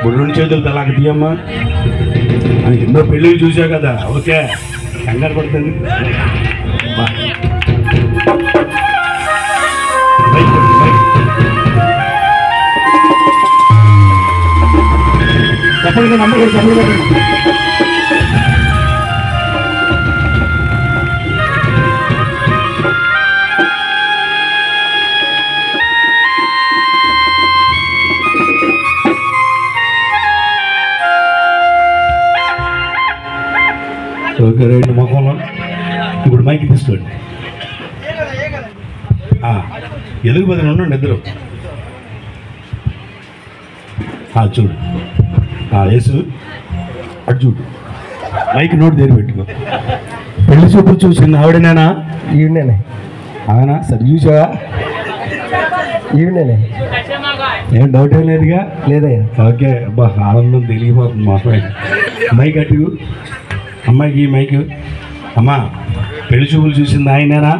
రెండు చేతులు తలాకి తీయమ్మా. ఎన్నో పెళ్ళిళ్ళు చూసావు కదా. ఓకే, కంగారు పడుతుంది. చెప్పండి, నమ్మకం చెప్పండి. ఓకే, రెండు ముఖంలో ఇప్పుడు మైకి తీసుకోండి. ఎదుగు బదిలి ఉండండి ఇద్దరు. చూడు, యేసు అటు చూడు, మైక్ నోటి దగ్గర పెట్టుకో. పెళ్లి చూపులు చూసింది ఆవిడనేనా? ఈవిడేనే. అవునా? సరే చూసావా? ఈవిడేనే. ఏం డౌట్ ఏం లేదుగా? లేదయ్యా. ఓకే, అబ్బా ఆనందం తెలియపోతుంది మా అమ్మాయి. మైక్ అటు అమ్మాయికి మైక్. అమ్మా, పెళ్లి చూపులు చూసింది ఆయనేనా?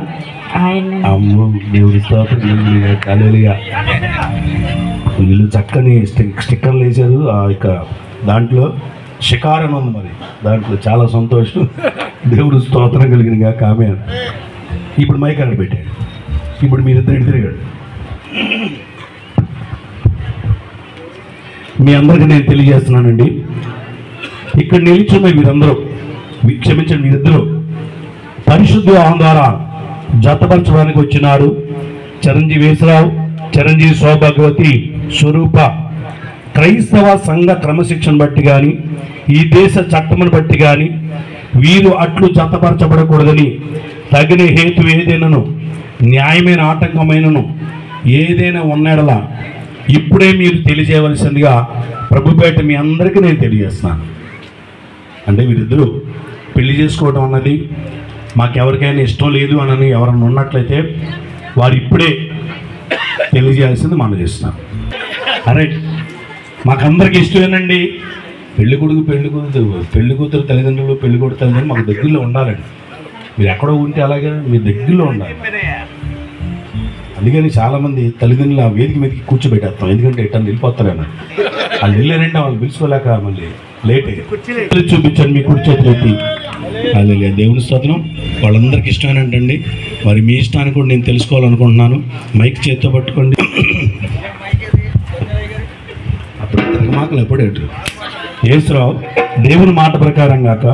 అమ్మో, దేవుడి స్తోత్రం. హల్లెలూయా. వీళ్ళు చక్కని స్టిక్కర్లు వేశారు. ఇక దాంట్లో షికార్ అని ఉంది, మరి దాంట్లో చాలా సంతోషం. దేవుడు స్తోత్రం కలిగినగా కామే. ఇప్పుడు మైక్ అక్కడ పెట్టాడు. ఇప్పుడు మీరిద్దరు ఇటు తిరిగాడు. మీ అందరికీ నేను తెలియజేస్తున్నానండి, ఇక్కడ నిలిచున్న మీరందరూ, క్షమించండి, మీరిద్దరూ పరిశుద్ధ ఆహం ద్వారా జతపరచడానికి వచ్చినారు. చిరంజీవి యేసురావు, చిరంజీవి సౌభాగ్యవతి స్వరూప క్రైస్తవ సంఘ క్రమశిక్షణ బట్టి కానీ, ఈ దేశ చట్టమును బట్టి కానీ వీరు అట్లు జతపరచబడకూడదని తగిన హేతు ఏదైనాను, న్యాయమైన ఆటంకమైనను ఏదైనా ఉన్నడలా ఇప్పుడే మీరు తెలియజేయవలసిందిగా ప్రభుపేట మీ అందరికీ నేను తెలియజేస్తున్నాను. అంటే వీరిద్దరూ పెళ్లి చేసుకోవడం అన్నది మాకెవరికైనా ఇష్టం లేదు అని ఎవరన్నా ఉన్నట్లయితే వారు ఇప్పుడే తెలియజేయాల్సింది మనం చేస్తున్నాం. అరే, మాకందరికి ఇష్టమేనండి. పెళ్లి కొడుకు పెళ్లి కూతురు తల్లిదండ్రులు, పెళ్లి కొడుకు తల్లిదండ్రులు మాకు దగ్గరలో ఉండాలండి. మీరు ఎక్కడో ఉంటే అలాగే మీ దగ్గరలో ఉండాలి. అందుకని చాలామంది తల్లిదండ్రులు ఆ వేదిక మీదకి కూర్చోబెట్టేస్తాం. ఎందుకంటే ఎట్టని వెళ్ళిపోతారని. వాళ్ళు వెళ్ళారంటే వాళ్ళు పిలుచుకోలేక మళ్ళీ లేట్ అయ్యి చూపించండి. మీ కుడి చేతులు ఎత్తి. అదే దేవుని స్తోత్రం. వాళ్ళందరికీ ఇష్టమేనంటండి. మరి మీ ఇష్టాన్ని కూడా నేను తెలుసుకోవాలనుకుంటున్నాను. మైక్ చేత్తో పట్టుకోండి. అప్పుడు తిరగమాకలు ఎప్పుడేటు యేసురావు దేవుని మాట ప్రకారం కాక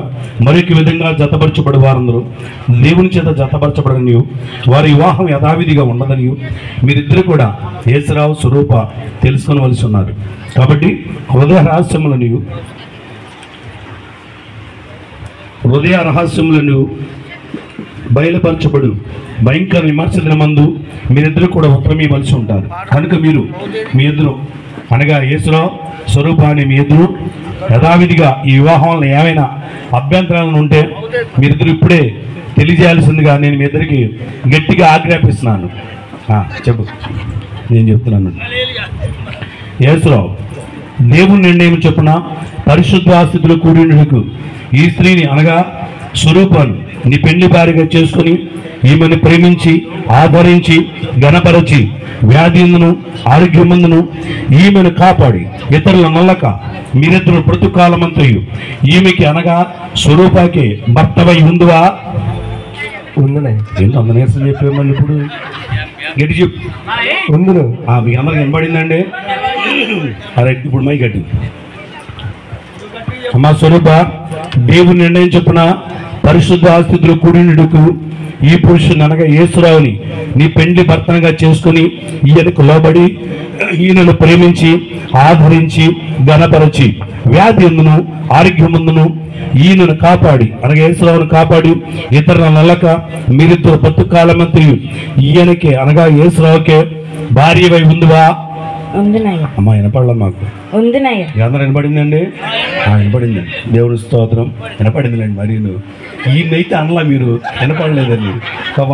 మరొక విధంగా జతపరచబడి వారందరూ దేవుని చేత జతపరచబడని వారి వివాహం యథావిధిగా ఉండదని మీరిద్దరు కూడా యేసురావు స్వరూప తెలుసుకోవలసి ఉన్నారు. కాబట్టి హృదయ రహస్యములను బయలుపరచబడు భయంకర విమర్శ దినమందు మీరిద్దరు కూడా ఉత్తరం ఇవ్వాల్సి ఉంటారు. కనుక మీరు మీ ఇద్దరు అనగా యేసురావు స్వరూప అని మీ ఇద్దరు యథావిధిగా ఈ వివాహంలో ఏమైనా అభ్యంతరాలను ఉంటే మీరిద్దరు ఇప్పుడే తెలియజేయాల్సిందిగా నేను మీ ఇద్దరికి గట్టిగా ఆజ్ఞాపిస్తున్నాను. చెప్పు, నేను చెప్తున్నాను. యేసురావు దేవుని నిర్ణయం చొప్పున పరిశుద్ధ స్థితిలో కూడినకు ఈ స్త్రీని అనగా స్వరూపాన్ని నీ పెళ్లి భార్యగా చేసుకుని ఈమెను ప్రేమించి ఆదరించి గణపరచి వ్యాధిందును ఆరోగ్యమందును ఈమెను కాపాడి ఇతరుల నల్లక మీరిద్దరు బ్రతుకాలమంతయు ఈమెకి అనగా స్వరూపాకి భర్తవై ఉందువా? ఏంటో అంత నీరసం చెప్పేమని ఇప్పుడు గట్టి చెప్పు. ఉందును. మీకు అందరికి వినపడిందండి? అరే, ఇప్పుడు మై గట్టి. అమ్మా స్వరూప, దేవుని నిర్ణయం చొప్పున పరిశుద్ధ ఆస్థితులు కూడినకు ఈ పురుషుని అనగా యేసురావుని నీ పెండ్లి భర్తనగా చేసుకుని ఈయనకు లోబడి ఈయనను ప్రేమించి ఆదరించి ఘనపరచి వ్యాధి ఎందును ఆరోగ్యముందును ఈయనను కాపాడి అనగా యేసురావును కాపాడి ఇతరుల నల్లక మీరిద్దరు బ్రతుకాలమంతా ఈయనకే అనగా యేసురావుకే భార్యవై ఉందివా? అమ్మా వినపడలా మాకు. అందరూ వినపడిందండి? వినపడింది. దేవుని స్తోత్రం. వినపడిందిలేండి. మరి ఈయనైతే అనలా, మీరు వినపడలేదండి.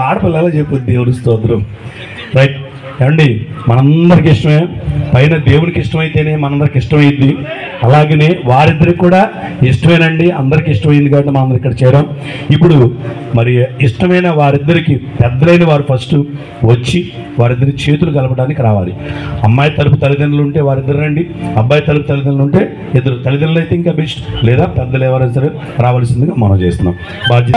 ఆడపిల్ల ఎలా చెప్పొద్దు దేవుని స్తోత్రం. రైట్. ఏమండి మనందరికి ఇష్టమే, పైన దేవునికి ఇష్టమైతేనే మనందరికి ఇష్టమైంది, అలాగనే వారిద్దరికి కూడా ఇష్టమేనండి, అందరికి ఇష్టమైంది కాబట్టి మనందరం ఇక్కడ చేరాం. ఇప్పుడు మరి ఇష్టమైన వారిద్దరికి పెద్దలైన వారు ఫస్ట్ వచ్చి వారిద్దరి చేతులు కలపడానికి రావాలి. అమ్మాయి తరపు తల్లిదండ్రులు ఉంటే వారిద్దరు రండి, అబ్బాయి తరపు తల్లిదండ్రులు ఉంటే ఇద్దరు. తల్లిదండ్రులు అయితే ఇంకా బెస్ట్, లేదా పెద్దలు ఎవరైనా సరే రావాల్సిందిగా మనం చేస్తున్నాం. బాధ్యత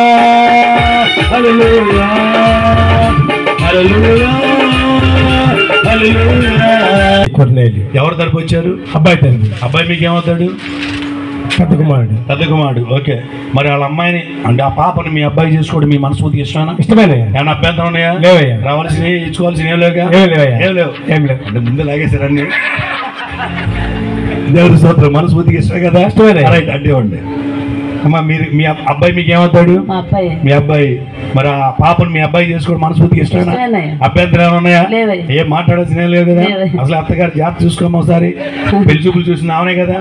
ఎవరి తరపు వచ్చారు? అబ్బాయి తరపు. అబ్బాయి మీకు ఏమవుతాడు? పెద్ద కుమారుడు. ఓకే, మరి వాళ్ళ అమ్మాయిని అంటే ఆ పాపను మీ అబ్బాయి చేసుకోవడం మీ మనస్ఫూర్తికి ఇష్టమేనా? ఇష్టమేనా? ఏమైనా అభ్యంతరం ఉన్నాయా? రావాల్సినవి ఇచ్చుకోవాల్సిన ఏం లేవు అంటే ముందు లాగేశారండి. దేవుడి స్తోత్రం. మనస్ఫూర్తికి ఇష్టమే కదా? ఇష్టమే. రైట్, అంటే ఇవ్వండి అమ్మా. మీరు మీ అబ్బాయి మీకు ఏమవుతాడు? మీ అబ్బాయి. మరి ఆ పాపను మీ అబ్బాయి చేసుకోవడం మనస్ఫూర్తికి ఇష్టమేనా? అభ్యంతరం ఏమైనా ఉన్నాయా? ఏం మాట్లాడాల్సిన ఏం లేదు కదా? అసలు అత్తగారు జాగ్రత్త చూసుకోమా ఒకసారి, పెళ్లి చూపులు చూసిన ఆమెనే కదా?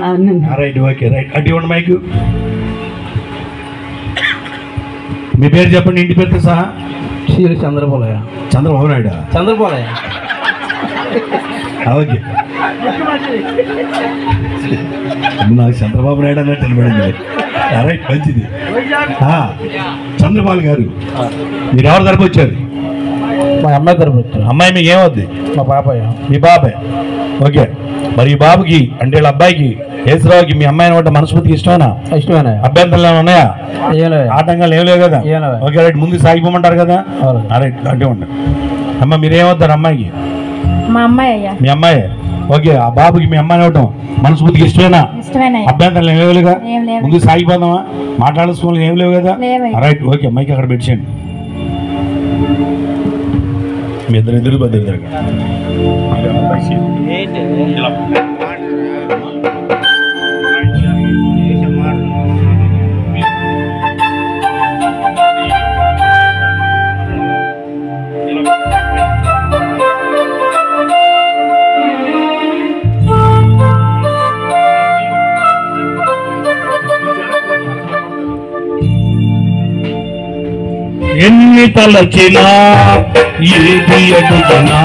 రైట్, ఓకే, రైట్, అడ్డు ఇవ్వండి మైకు. మీ పేరు చెప్పండి, ఇంటి పేరుతో సహా. చంద్రబాబు నాయుడు. ఓకే, నాకు చంద్రబాబు నాయుడు అన్నట్టు నిలబడింది. రైట్, మంచిది. చంద్రబాబు గారు, మీరు ఎవరి తరపు వచ్చారు? మా అమ్మాయి తరపు వచ్చారు. అమ్మాయి మీకు ఏమవుద్ది? మా బాబాయ్. మీ బాబాయ్. ఓకే, మరి ఈ బాబుకి అంటే వీళ్ళ అబ్బాయికి యేసురావుకి మీ అమ్మాయిని అంటే మనస్ఫూర్తికి ఇష్టమేనా? ఇష్టమేనా. అభ్యంతరాలు ఏమైనా ఉన్నాయా? ఆటంకాలు ఏం లేవు కదా? ఓకే, రైట్, ముందు సాగిపోమంటారు కదా? రైట్, అంటే ఉండండి. అమ్మ మీరేమవుతారు అమ్మాయికి? మా అమ్మాయి. మీ అమ్మాయి. ఓకే, ఆ బాబుకి మీ అమ్మాయిని అవటం మనస్ఫూర్తికి ఇష్టమేనా? అభ్యంతరాలు ఏం లేవుగా? ముందు సాగిపోదామా? మాట్లాడుకోవాలి ఏం లేవు కదా? రైట్, ఓకే, మైక్ అక్కడ పెట్టేయండి. మీ ఇద్దరు బద్దరు ఎన్ని తలచినా ఏది అడుగునా